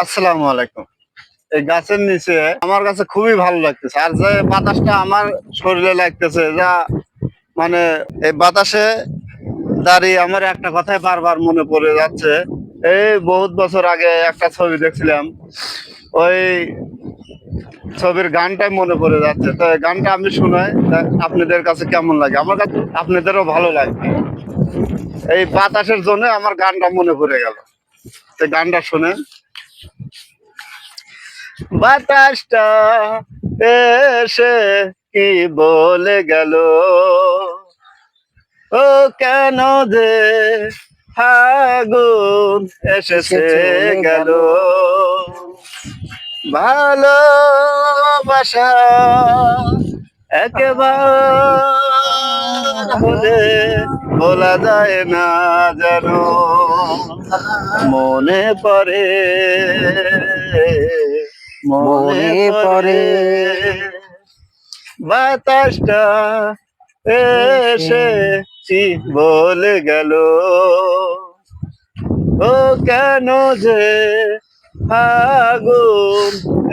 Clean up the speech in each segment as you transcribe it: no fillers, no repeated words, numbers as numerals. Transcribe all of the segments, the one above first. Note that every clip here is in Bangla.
আসসালামু আলাইকুম। এই গাছের নিচে আমার কাছে খুবই ভালো লাগতেছে, আর যে বাতাসটা আমার শরীরে লাগতেছে, যা মানে এই বাতাসে দাঁড়িয়ে আমার একটা কথাই বারবার মনে পড়ে যাচ্ছে। এই বহুত বছর আগে একটা ছবি দেখছিলাম, ওই ছবির গানটাই মনে পড়ে যাচ্ছে। তো এই গানটা আমি শুনাই, তা আপনাদের কাছে কেমন লাগে? আমার কাছে আপনাদেরও ভালো লাগবে। এই বাতাসের জন্য আমার গানটা মনে পড়ে গেল, তো গানটা শুনেন। বাতাসটা এসে কি বলে গেল, ও কেন যে ফাগুন এসেছে গেল, ভালোবাসা একেবার হলে বলা যায় না যেন, মনে পড়ে মনে পড়ে বাতাসটা এসে কি বলে গেল, ও কেন যে ফাগুন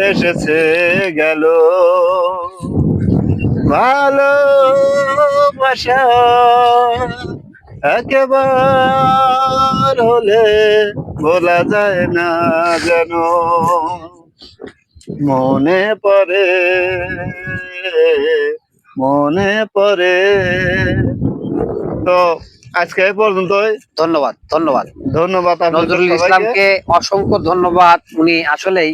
এসেছে গেল, ভালোবাসা একেবার হলে বলা যায় না যেন, মনে পড়ে মনে পড়ে। তো আজকে এই পর্যন্তই। ধন্যবাদ। ধন্যবাদ আপনাদের নজরুল সবাইকে। ইসলামকে অসংখ্য ধন্যবাদ। উনি আসলেই